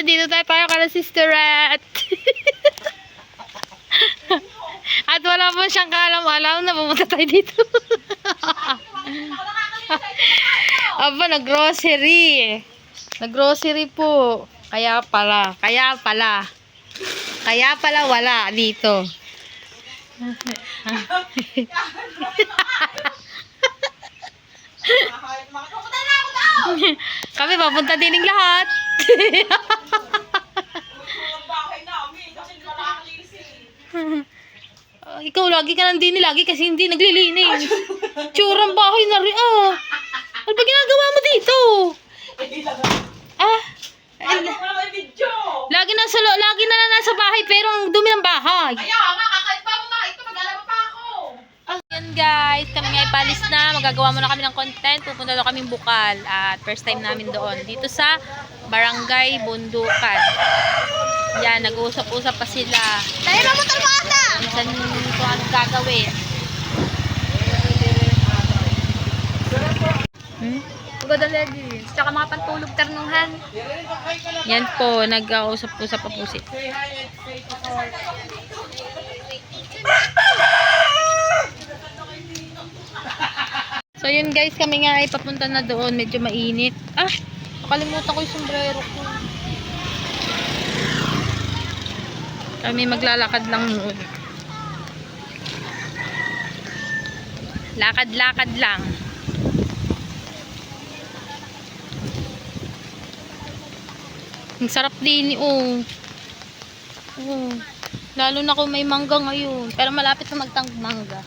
dito tayo para kala Sister Rat. At wala po siyang kaalam-alam na pumunta tayo dito. Aba, nag-grocery. Nag-grocery po. Kaya pala wala dito. Kami papunta din ng lahat. Ikaw lagi ka nang dini lagi kasi hindi naglilinis. Tsurang bahay na rin. Ano ba ginagawa mo dito? Lagi na lang nasa bahay pero ang dumi ng bahay. Ayaw nga, kakait pa mo na. Ito, maglalaba pa ako. Ayan guys, kami nga ipalis na. Magagawa muna kami ng content. Pupunta daw kaming Bukal. At first time namin doon. Dito sa Barangay Bundukan. Yan, nag-uusap-usap pa sila. Tayo na mo talbata! Saan ito ang gagawin? Maganda lagi. Tsaka mga pantulog ternuhan. Yan po, nag-uusap-usap pa po sila. So yun guys, kami nga ay papunta na doon. Medyo mainit. Nakalimutan ko yung sombrero ko. Kami maglalakad lang noon. Lakad-lakad lang. Ang sarap din lalo na kung may mangga ngayon. Pero malapit na magtang-mangga.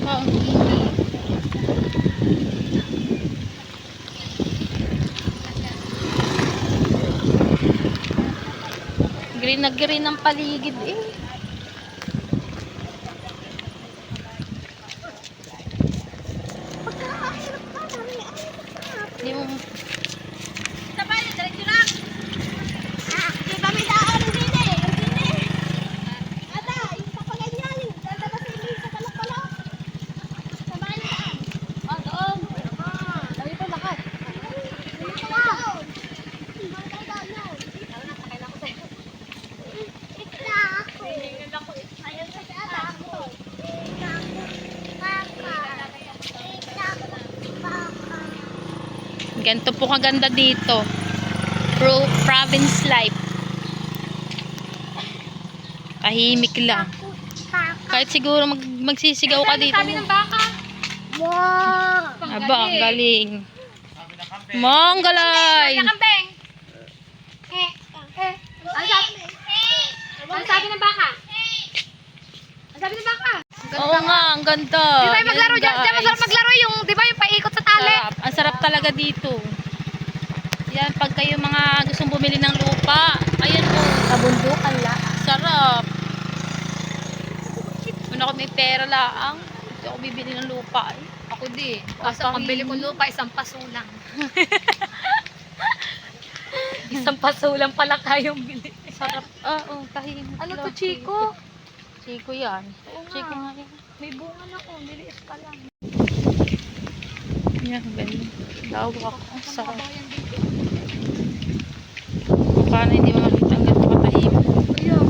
Ang init. Green na green ang paligid Hindi mo Sabay, diretso lang. Kami daan ng dine. Ata, yung papaganyan. Dadabasin din sa kalak-kalak. Sabay na daan. Doon. Dali po lakas. Dito lang. Ganito po kaganda dito. Province life. Tahimik lang. Kahit siguro magsisigaw ka dito. Sabi ng baka. Wow. Aba, ang galing. Mongolay! Kambing. Ano sabi ng baka? Ano sabi ng baka? Oo nga, ang ganda. Di ba yung maglaro Yan, dyan? Diyan guys. masarap maglaro yung, di ba yung paikot sa tali? Sarap. Ang sarap talaga dito. Yan, pag kayo mga gustong bumili ng lupa, ayan po. Kabundukan lang. Sarap. Kung ako may pera laang, hindi ako bibili ng lupa. Ako din. Basta pambili ko lupa, isang paso lang. Isang paso lang pala kayong bili. Sarap. Tahimik. Ano to, lang. Chico? Chico yan. Oo nga. Chico nga yan. May bunga na ko, niliit pa lang. Yan, ganyan. Lawak. Ang sarap. Kabayan dito. Paano hindi mo makita ang ganito katahimik. Ayaw.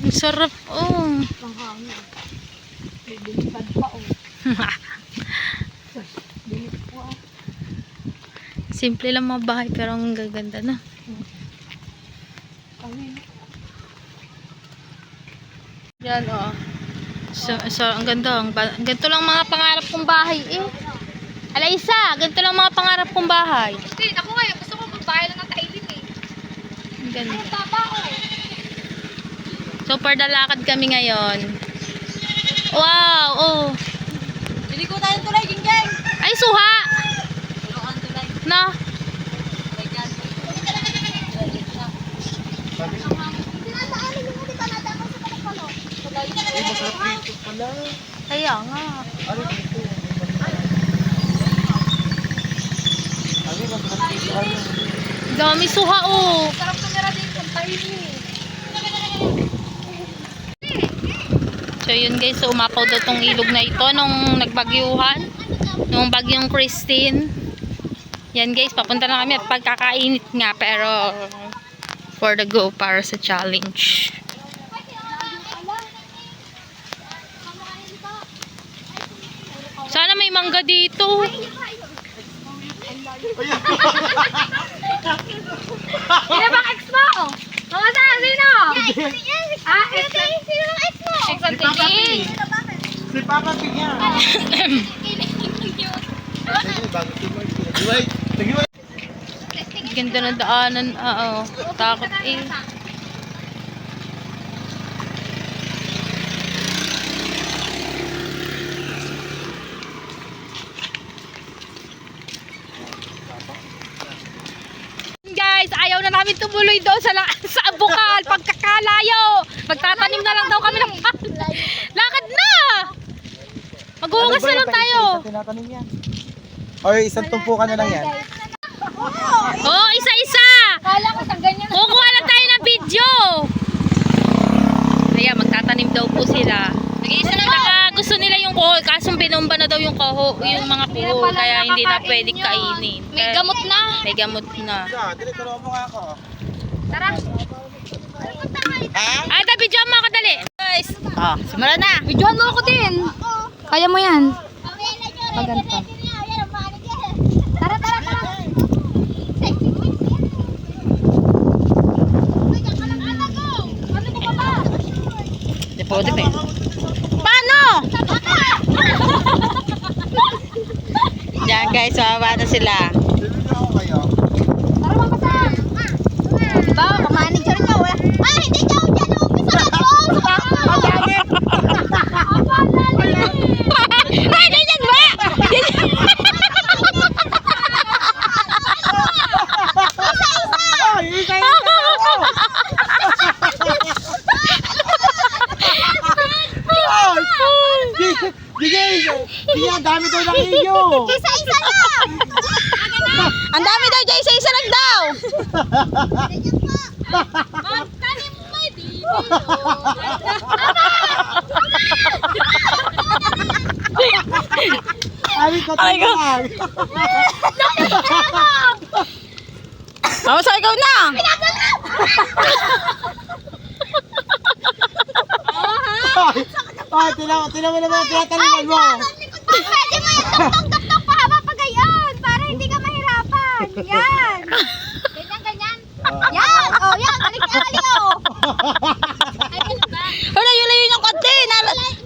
Ang sarap. Ang hangin. May bilipad pa Bilip po Simple lang mga bahay pero ang gaganda na. Kawin. Yan So, ang ganda. Ganito lang mga pangarap kong bahay Alaysa, ganito lang mga pangarap kong bahay. Hindi, ako ngayon, gusto ko magbahay lang ng tailin Ang ganda. Ang baba So, pardalakad kami ngayon. Wow, Dili ko tayo tulay, Jingjeng. Ay, suha! Tuloan tulay. Na? Kaya nga. Dami suha Sarap tumira dito, tahimik. So yun guys, so umapaw daw tong ilog na ito nung nagbagyuhan. Nung bagyong Christine. Yan guys, papunta na kami at pagkakainit nga pero for the go para sa challenge. Sana may mangga dito. Sino bang ex mo? Mga saan? Sino? Ah, ex. Sino bang ex mo? Ex ang tigi. Si Papa Pia. Ganda ng daanan. Oo. Takot eh. Guys, ayaw na namin tumuloy daw sa bukal. Pagkakalayo. Magtatanim na lang daw kami ng lakad na. Maghuhugas na lang tayo. Tinatanim yan. Or isang tumpukan na lang yan. Oh, isa-isa. Kala ko sa ganyan. Kukuha lang tayo ng video. Ayan, magtatanim daw po sila. Saka gusto nila yung kuho, kasong binomba na daw yung kuho, yung mga kuho, kaya hindi na pwedeng kainin. May gamot na. May gamot na. Tinituro mo nga ako. Tara. Ay, video mo ako dali. Guys, simulan na. Videohan mo ako din. Kaya mo yan. Paganta. Tara, tara, tara. Ano mo ba? Di po, di Paano? Diyan guys, mababa na sila. Bibigyan ako kayo. Tara, mapasa. Diba, manager ka. Ay, hindi ka ako dyan. Umpisa ka doon. Ay, ganyan ba? Ay, isa-isa ako. Sige, ang dami daw ng iyo. Isa-isa na. Ang dami daw dyan, isa-isa lang daw. Magtanim mo, baby. Ay, katulang. Sa ikaw na. Ay, tinan mo naman ang tinataliman mo. Pwede mo yung tuktok-tuktok pa haba pa gayon para hindi ka mahirapan. Yan. Ganyan, ganyan. Yan. Oh, yan. Balik-ali, oh. Ay, ganun ba? Layo-layo yung konti.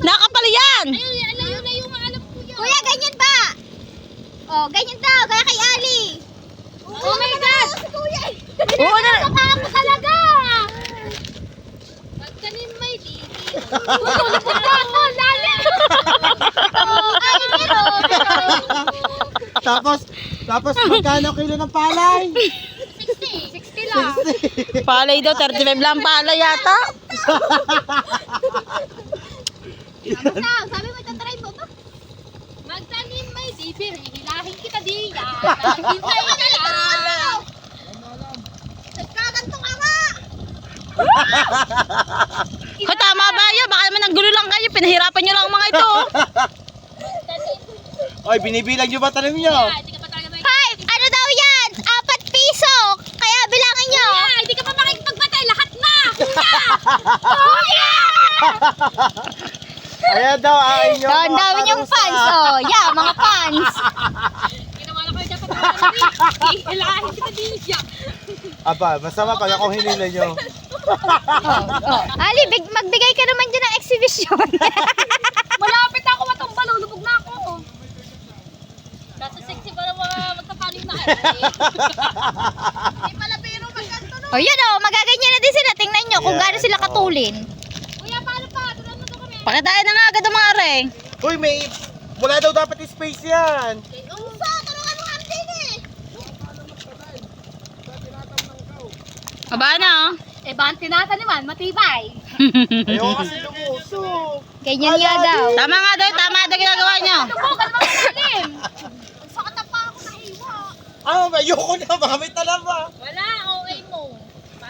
Nakapal yan. Layo-layo nga alam ko yun. Kuya, ganyan ba? Oh, ganyan daw. Kaya kay Ali. Oh my God. Si Kuya. Oo na. Pinapasok ako talaga. Magtanim may didi. Tulipod na ako. Lalim. Oh, ay, meron. Tapos magkano kilo ng palay? 60. 60 lang. Palay daw, 35 lang palay yata. Basta, sabi mo, tatry mo ba? Magtanim may dibir, hihilahin kita diya. Hintay ka lang. Nagkaganto ka nga. Tama ba yan? Baka naman ang gulo lang kayo. Pinahirapan nyo lang ang mga ito. Oy, binibilang nyo ba tanim nyo? Five, ano daw yan? 4 piso. Kaya bilangin nyo. Hindi ka pa makikipagbatay. Lahat na. Kuya! Ayan daw, ay nyo. Ang dami niyong fans. Oh, yeah, mga fans. Hihilahin kita diya. Aba, masama pag ako hinila nyo. Ali, magbigay ka naman dyan ng exhibition. Malapit ako matumbal, lubog na ako. Kaso sexy pa naman magtapanin na eh. Hindi pala pero magkanto no. O yan o, magaganyan na din sila. Tingnan nyo kung Yeah, gaano sila oh. katulin. Kuya, paano pa? Tulad mo to kami. Pakitain na nga agad ang mga are. Uy, wala daw dapat space yan. Sa, tulungan mo kami din eh. Aba na oh. Eh, ba ang tinataniman? Matibay. Ayoko kasi lumusok. Ganyan nga daw. Tama nga daw, tama daw ginagawa nyo. Tubukan mo kalim. Sakit na pa ako nahiwa. Ayoko na, baka may talaba. Wala, okay mo.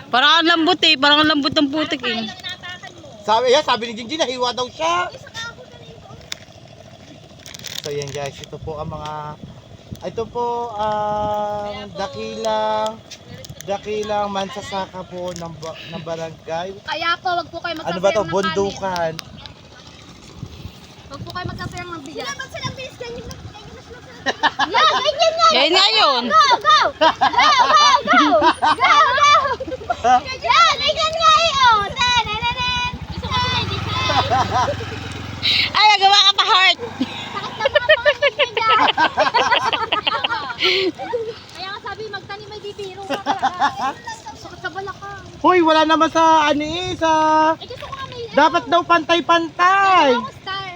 Parang ang lambot eh, parang ang lambot ng putik eh. Natakan mo. Sabi ni Jingjin, nahiwa daw siya. So yan guys, ito po ang mga Ito po ang dakilang mansasaka po ng barangay. Kaya po, wag po kayo Ano ba to? magkasayang ng Bundukan. Wag po kayo magkasayang ng bigas. Sila sila bilis ganyan na. Yeah, ganyan nga. Ganyan nga yun. Go, go. Go, go, go. Go, go. Yeah, ganyan nga yun. Tanananan. Gusto ko sila hindi sila. Ay, nagawa ka pa heart. Kaya nga sabi, magtanim may bibiro ka talaga. Sakit sa balakang. Hoy, wala naman sa sa Eh, gusto ko nga may... dapat daw pantay-pantay. Ako star.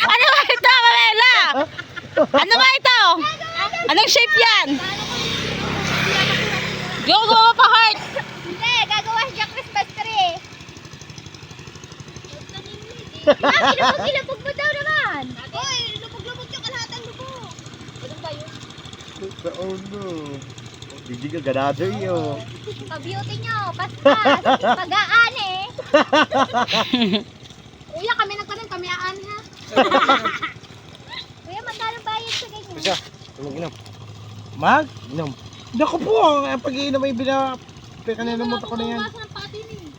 Ano ba ito, Mamela? Ano ba ito? Anong shape yan? Gawa pa heart. Hindi, gagawa siya Christmas tree. Ilubog mo daw naman. Hoy, lubog-lubog yung kalahatang lubog. Ganun ba yun? Oh no. Hindi ka ganado yun. Pa-beauty nyo, paspas, pag-aani. Kuya, kami nagtanim, kami aani ha. Kuya, magkano bayad sa ganyan? Isa, mag-inom. Mag-inom. Naku po, ang pag-iinom ay kanina mo ko na yan. Bukas ng patin eh.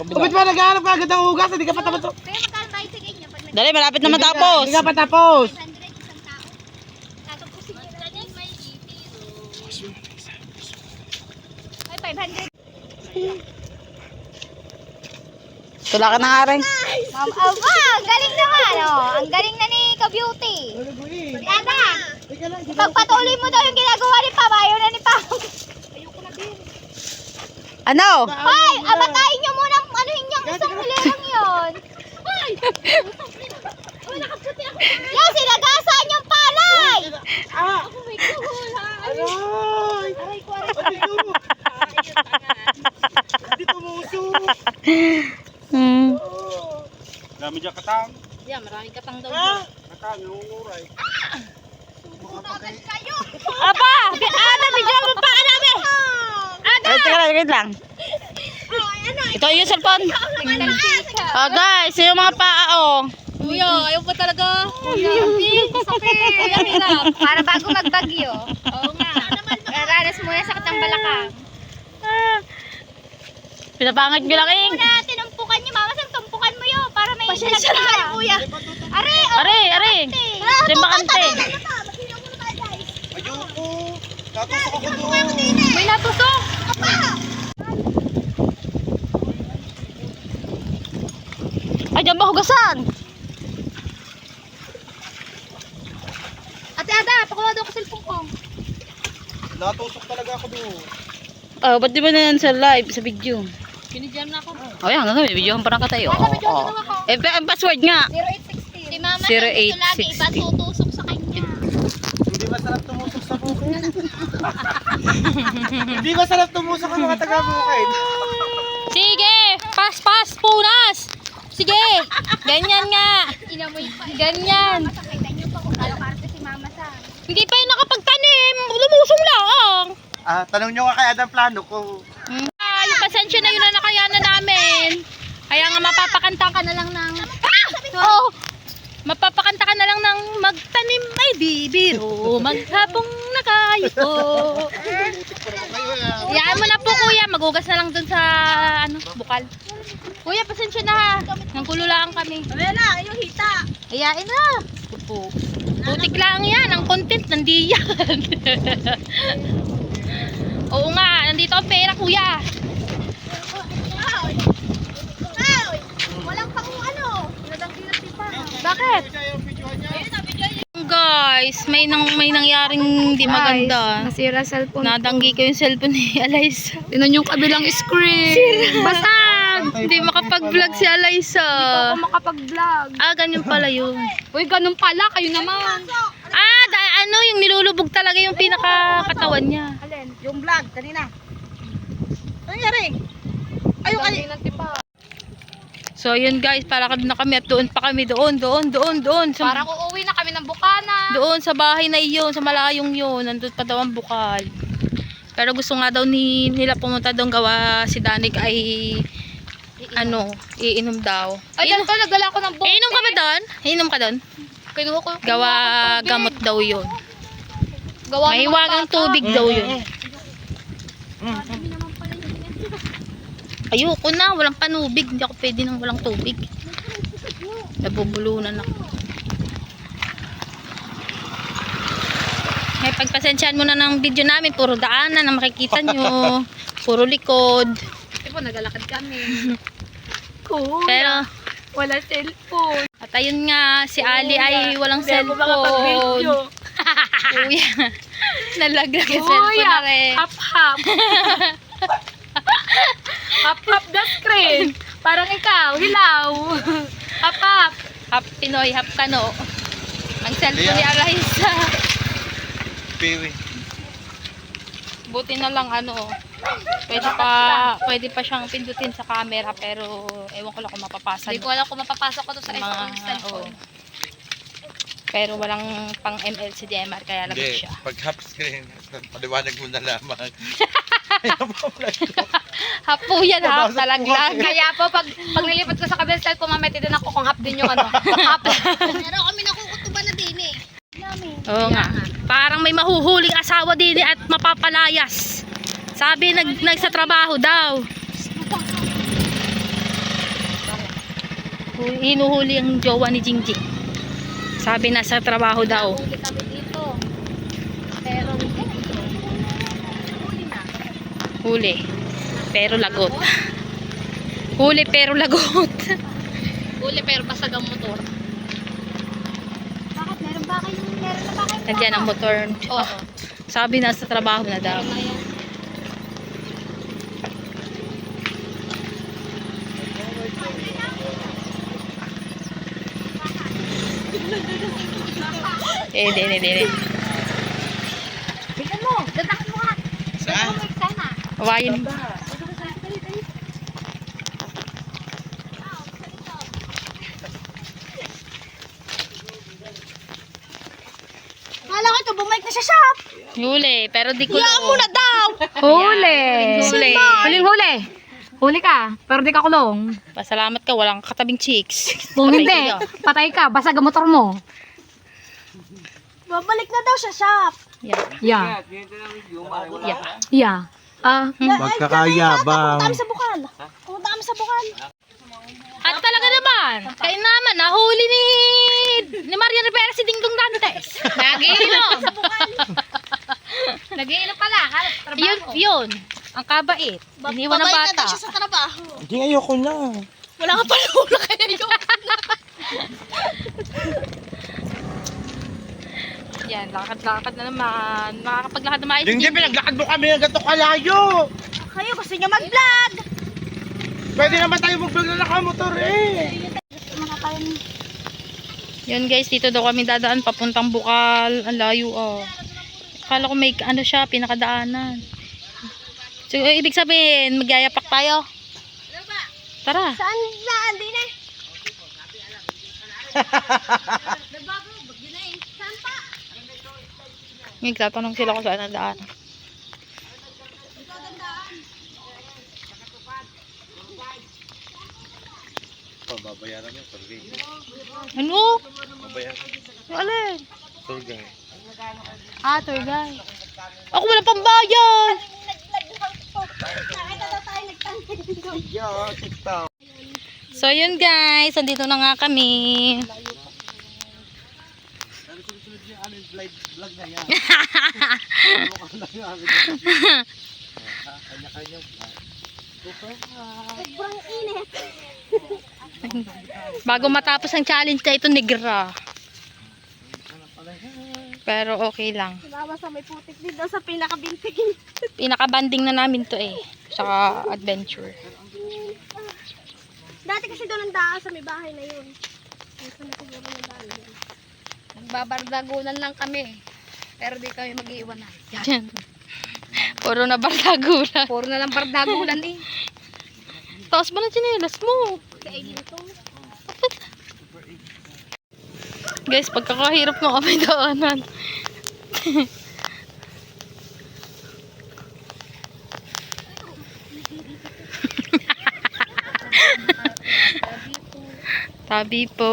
Kapit mo, nag-aalap ka agad ang hugas, hindi ka pa tapos. Kuya, magkano bayad sa ganyan? Pag Dali, malapit na matapos. Hindi ka pa tapos. 500 isang tao. Tatapusin nyo na yan, may bibiro. Ay, 500. Tula ka na nga rin. Ma'am, aba, ang galing naman, oh. Ang galing na ni Ka-Beauty. Ada, pagpatuloy mo daw yung ginagawa ni Pam, ayaw na ni Pam. Ayoko na din. Ano? Ay, abatayin nyo muna ang anuhin yung isang hilerang yun. Ay! Yan, sinagasan yung palay! Ah! Oh my God, ha? Aray! Aray ko, Ano yun? Hindi tumuso. Dami dyan katang. Yeah, maraming katang daw. Katang, nangunguray. kayo! Apa! Ada, bigyan mo pa, Ada! Wait lang. Ito yung cellphone. Oh guys, yung mga paa, oh. Kuya, ayaw pa talaga. Kuya, sakit. Kuya, hirap. Para bago magbagyo. Oo nga. Ranas muna sakit ang balakang. Pinapangit nyo lang, Ing. Muna, tinumpukan niyo. Mama, saan tumpukan mo yun? Para may pasensya na kayo, kuya. Are, Are. Simbakante. Ayoko. Tatusok ako doon. May natusok. Apa? Ay, dyan ba hugasan? Ate Ada, pakuha daw ko cellphone ko. Natusok talaga ako doon. Oh, ba't di ba na yan sa live, sa video? Binidyan na ako. Oh, yan, hanggang may video pa na ka tayo. Oh. Ang password nga. 0860. Si Mama, 0860. dito lagi, ba't tutusok sa kanya? Hindi masarap tumusok sa bukid. Hindi masarap tumusok ang mga taga-bukid. Sige, pas, punas. Sige, ganyan nga. Inamoy pa. Ganyan. Masakitan niyo pa kung ano karte si Mama sa. Hindi pa yung nakapagtanim. Lumusong lang. Tanong nyo nga kay Adam plano ko. Yung pasensya na yun na nakayanan namin. Kaya nga mapapakanta ka na lang ng... Oh! Mapapakanta ka na lang ng magtanim ay bibiro, maghapong nakayo. Iyaan mo na po kuya, magugas na lang dun sa bukal. Kuya, pasensya na ha. Nangkululaan kami. Ayan na, yung hita. Iyain na. Putik lang yan, ang content nandiyan. Oo nga, nandito ang pera kuya. Walang pang ano. Bakit? Guys, may nangyaring hindi maganda. Nasira cellphone. Nadanggi ko yung cellphone ni Alaysa. Tinan yung kabilang screen. Basag. Hindi makapag-vlog si Alaysa. Hindi ako makapag-vlog. Ganyan pala yun. Uy, ganun pala. Kayo naman. Yung nilulubog talaga yung pinaka-katawan niya. Alin? Yung vlog kanina. Ano nangyari? Ayun, alin. So, yun guys, palakad na kami at doon pa kami. Doon. Parang uuwi na kami ng Bukana. Doon sa bahay na iyon, sa malayong yun. Nandun pa daw ang bukal. Pero gusto nga daw nila pumunta doon gawa si Danik ay iinom daw. Ay, ganito, nagdala ko ng bote. Iinom kami doon? Iinom ka doon? Kinuha ko. Gawa gamot daw yun. Gawa May ng mga hiwagang bata. tubig daw yun. Ayoko na, walang panubig. Hindi ako pwede nang walang tubig. Nabubulunan ako. May pagpasensyaan mo na ng video namin. Puro daanan ang makikita nyo. Puro likod. Diba, nagalakad kami. Kuya, Pero, wala cellphone. at ayun nga, si Ali ay walang Hindi ako makapag-video. cellphone. Kuya, nalaglag yung cellphone na rin. hap-hap. Hap-hap the screen. Parang ikaw, hilaw. Hap-hap. Hap Pinoy, hap kano. Ang cellphone ni Araysa. Piwi. Buti na lang pwede pa siyang pindutin sa camera pero ewan ko lang kung mapapasa. Hindi ko alam kung mapapasok ko to sa Mga- cellphone. Pero walang pang ML si DMR kaya lagot Hindi, siya. pag half screen, paliwanag mo na lamang. Hapo yan ha, Nabasa ko talaglag. Kaya po, pag nilipat ko sa kabilang cellphone, mameti din ako kung hap din yung ano. Hap. Pero kami nakukutuban na din eh. Oo nga. Parang may mahuhuling asawa din at mapapalayas. Sabi nagsa trabaho daw. Hinuhuli ang jowa ni Jingjing. Sabi nasa trabaho daw. Huli kami dito. Pero hindi dito. Huli na. Huli. Pero lagot. Huli pero lagot. Huli pero basag ang motor. Bakit? Meron na ba kayo? Nandiyan ang motor. Oo. Sabi nasa trabaho na daw. Meron na yan. Hindi. Tignan mo. Dadakan mo nga. Saan? Sana. Hawayin. Kala ko ito, bumalik na sa shop. Huli, pero di ko daw. Huli. Huli. Huli. Huli ka, pero di ka kulong. Pasalamat ka, walang katabing chicks. Kung Patay hindi, ka. patay ka, basag ang motor mo. Babalik na daw sa shop. Yeah. Yeah. Yeah. Yeah. Magkakayabang. sa bukal. Pumunta kami sa bukal. At talaga naman, kayo naman, nahuli ni Maria Rivera si Dingdong Dantes. Nagiinom. Nag-iinom pala, halap trabaho. Yun. Ang kabait. Iniwan ng bata. sa trabaho. Hindi, ayoko na. Wala ka pala ulo kaya yun. Yan, lakad-lakad na naman. Makakapaglakad na maayos. Hindi, pinaglakad mo kami ng ganito kalayo. Kayo gusto niya mag-vlog. Pwede naman tayo mag-vlog na nakamotor eh. Yun guys, dito daw kami dadaan papuntang Bukal. Ang layo oh. Akala ko may ano siya, pinakadaanan. So, ibig sabihin, magyayapak tayo. Tara. Saan din eh? Saan pa? May tatanong sila kung saan ang daan. Babayaran mo, survey. Ano? Babayaran. Alin? Survey. Tour guide. Ako wala pang bayan. Nakita daw tayo nagtangin. Yeah, TikTok. So yun guys, andito na nga kami. Vlog na yan. Sobrang init. Bago matapos ang challenge na ito, negra. Pero okay lang. Mama sa may putik din daw sa pinakabintig. Pinaka-banding na namin to eh. Saka adventure. Dati kasi doon ang daan sa may bahay na yun. Nagbabardagunan lang kami. Pero di kami mag-iiwanan. Yan. Puro na bardagulan. Puro na lang bardagulan eh. Taas ba na chinelas mo? Kainin ito. Guys, pagkakahirap ng kami daanan. Tabi po.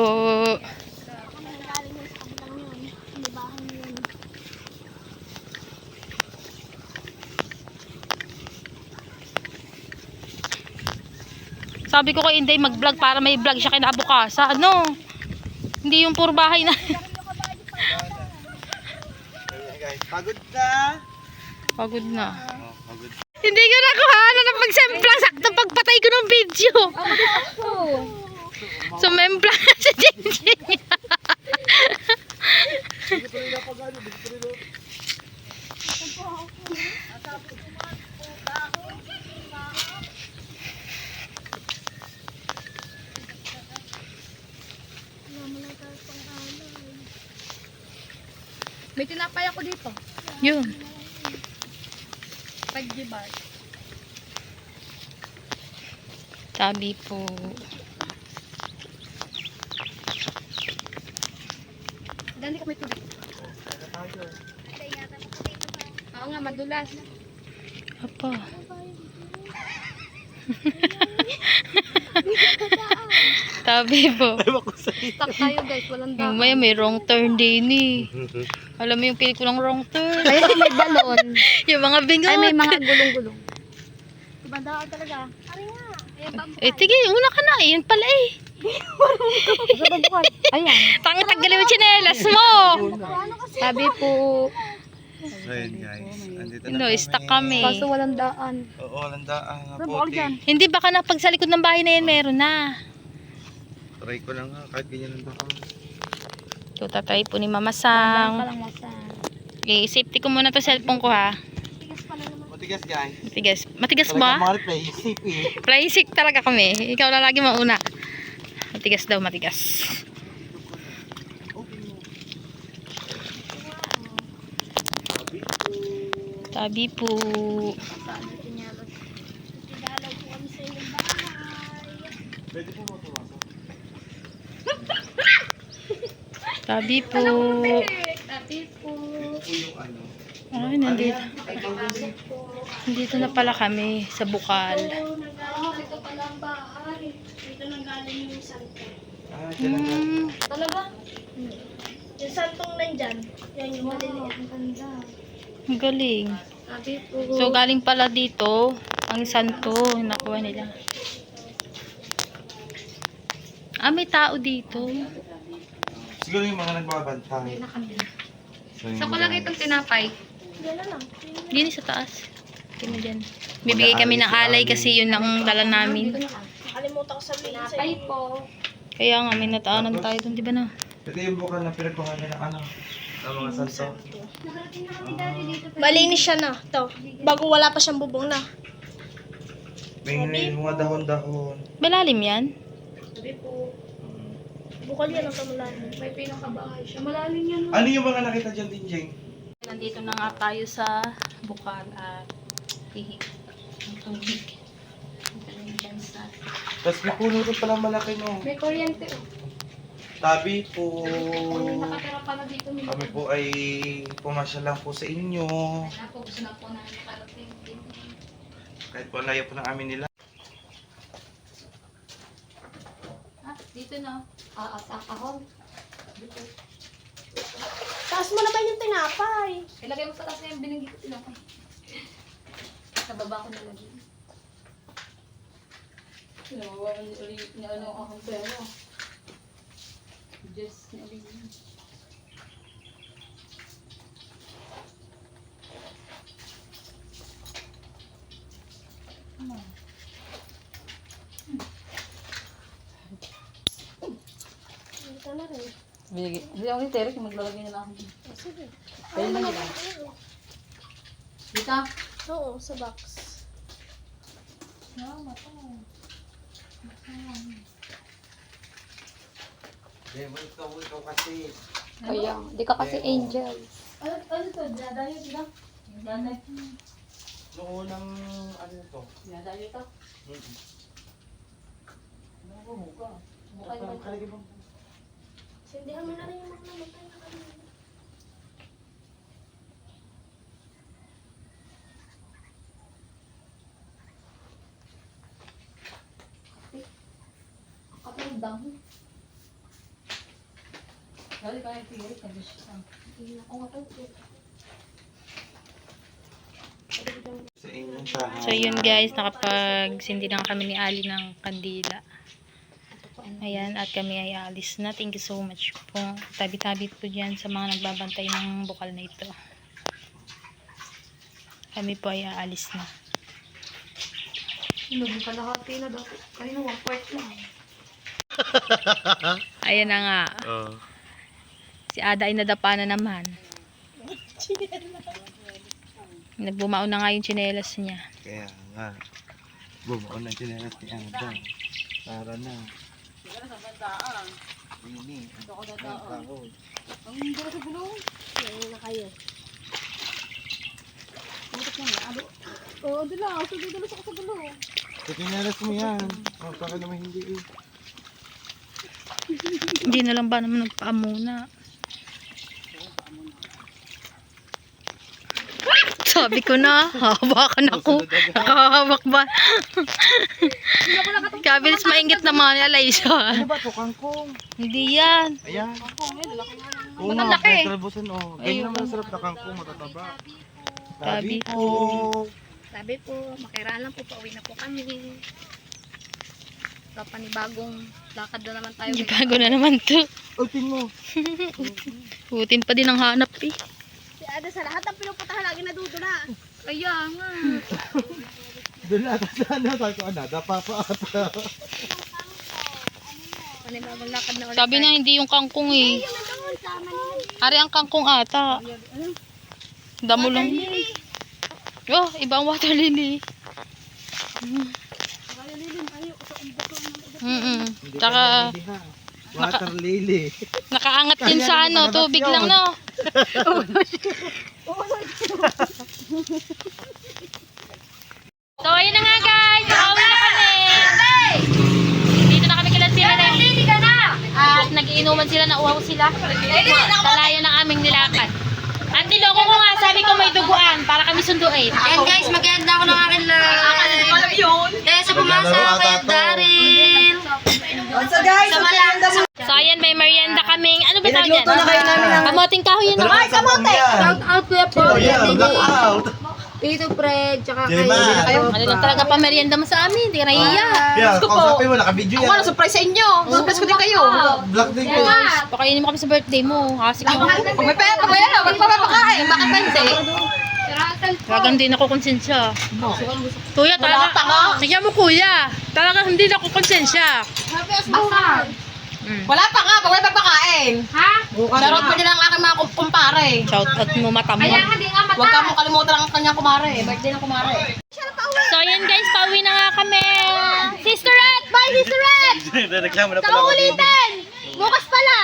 Sabi ko kay Inday mag-vlog para may vlog siya kinabukasan. Ano? Hindi yung puro bahay na. Ayan guys, pagod na. Pagod na. Oh, pagod. Hindi ko nakuha na pag-semplang sakto pagpatay ko ng video. Sumemplang na si Jinjin. May tinapay ako dito. Yun. 5 bar. Sabi po. Dali kami tubig. Oo nga, madulas. Apa. Sabi po. Stuck tayo guys, walang Yung may wrong turn din eh. Alam mo yung pelikulang wrong turn. Ayun, may balon. Yung mga bingot. Ay, may mga gulong-gulong. Ibang daan talaga. Ay nga. Eh, tige, una ka na. Yan pala eh. Ayan. Tanggalin mo chinelas mo. Sabi po, So yun guys, andito No, stuck kami. kaso walang daan. Oo, walang daan. Bukal dyan. Hindi, baka na pag sa likod ng bahay na yan, meron na. Try ko lang ha, kahit ganyan ang daan. Ito, tatry po ni Mama Daan ka Sang. lang masa. Okay, safety ko muna to cellphone ko ha. Matigas guys. Matigas. Matigas Talaga ba? mga replay, safe eh. Plastic talaga kami. Ikaw na lagi mauna. Matigas daw, matigas. Tabi po. Pwede po matumasok. Tabi po. Sabi po. Ito po yung ano. Ay, nandito. Nandito na pala kami sa Bukal. Ito pala ang bahay. Dito nang galing yung santo. Ah, dyan lang yan. Talaga? Yung santong nandyan. Yan yung maliliit. Ang ganda. Ang galing. Sabi po. So, galing pala dito ang santo. Nakuha nila. Ah, may tao dito. Siguro yung mga nagbabantay. na kami. So, yun, Saan ko lagay itong tinapay? Diyan lang. Dini sa taas. Tingnan dyan. Bibigay kami ng alay kasi yun ang dala namin. Nakalimutan ko sabihin tinapay po. Kaya nga, may nataanan tayo dun, di ba na? Ito yung bukal na pinagpangalan ng ano. Ng mga santo. Malinis siya na. To. Bago wala pa siyang bubong na. May mga dahon-dahon. Malalim yan? Sabi po. Bukal yan ang kamalalim. May pinakabahay siya. Malalim yan. Ano yung mga nakita dyan din, Jeng? Nandito na nga tayo sa Bukal at hihig ng tubig. Tapos may puno rin pala malaki no. May kuryente oh. Tabi po. Nakatira pala dito nila. Kami po ay pumasya lang po sa inyo. Ako gusto na po namin nakarating din. Kahit po ang layo po ng amin nila. Ah, dito na. Sa kahon. Taas mo naman yung tinapay. Ilagay mo sa taas na yung binigay ko tinapay. Sa baba ko nalagay. Ano akong pera. Just Ito na rin. Hindi ako ni Terek, maglalagay na lang. Sige. Pwede ba nila? Dito? Oo, sa box. Ikaw kasi. Kaya, di ka kasi angel. Ano to? Dadayo sila? Dadayo. Noong unang ano to. Dadayo to? Buka. Kalagi ba? Sindihan mo na rin yung mga namatay na kanina. Kapag dami. Dali kaya tigil ka siya. Hindi na ako matagpit. Sa inyo. basahan. So yun guys, nakapagsindi na kami ni Ali ng kandila. Ayan, at kami ay alis na. Thank you so much po. Tabi-tabi po dyan sa mga nagbabantay ng bukal na ito. Kami po ay aalis na. Hindi pa lahati na daw. Ayun, 1/4 lang. Ayan na nga. Oh. Si Ada ay nadapa na naman. Nagbumaon na nga yung tsinelas niya. Kaya nga. Bumaon ng chinelas ni Ada. Para na. Ini. Ang hindi ko sa gulong. Ayun na kayo. Oo, dala. Sige, dala sa gulong. Sa chinelas mo yan. Oh, saka naman hindi eh. Hindi na lang ba naman nagpaamuna? Sabi ko na, hawakan ako. Nakahawak ba? Kabilis maingit naman ni Alaysa. Ano ba ito? Kangkong. Hindi yan. Ayan. Oo Ba't ang nga, laki? kaya kalabusan oh. Ganyan naman masarap na kangkong, matataba. Tabi po. Sabi po, makiraan lang po, pauwi na po kami. Sa panibagong lakad na naman tayo. Bago na naman to. Ultin mo. Putin pa din ang hanap eh. Si Ada sa lahat ng pinuputahan lagi nadudula. Kaya nga. Doon na ata sa ano, sabi ko, Ada, papa-ata. Panibagong lakad na ulit. Sabi na hindi yung kangkong eh. Ari ang kangkong ata. Damo lang. Oh, iba ang water lily. Tsaka Water lily. nakaangat yun sa ano, tubig lang no. So ayun na nga guys, pauwi na kami. Dito na kami kila sila at nagiinuman sila, nauwaw sila. Talayo ng aming nilakad. Auntie, loko ko nga, sabi ko may duguan para kami sunduin. Ayan guys, maganda ako ng akin lang. Alam yun. Kaya sa pumasa kay Daryl. Sa Malanda. So ayan, may merienda kaming, ano ba tawag yan? Kamoting kahoy yun. Ay, kamote! Shout out kuya po. Oh yeah, blackout. Tito Fred, tsaka kayo. Jema. Ano lang talaga pa merienda mo sa amin, hindi ka nahiya. Yeah, kausapin mo, nakabidyo yan. surprise sa inyo. Surprise ko din kayo. Black din ko. Pakainin mo kami sa birthday mo. Kasi kung Pag may pera, pag may ano, magpapakain. Bakit pente? talagang hindi na ako konsensya. Kuya, talaga. Sige mo kuya. Talaga hindi na ako konsensya. Basta. Wala pa nga, pag may pagpakain. Ha? Charot pa din ang aking mga kumpare. Shout out mo mata mo. Huwag ka mong kalimutan ang kanyang kumare. Birthday ng kumare. So ayan guys, pauwi na nga kami. Sister Red! Bye Sister Red! Reklamo na pala. Ulitin! Bukas pala!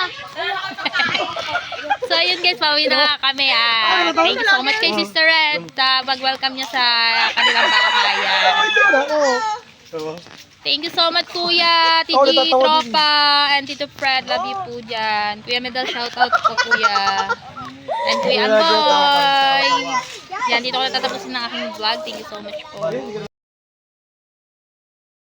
So ayun guys, pauwi na nga kami. Thank you so much kay Sister Red. Mag-welcome niya sa kanilang bahayan. Thank you so much Kuya, Titi, Tropa, and Tito Fred. Love you po dyan. Kuya Medal, shout out po Kuya. And Kuya Anboy. Yan, dito ko natatapusin ng aking vlog. Thank you so much po.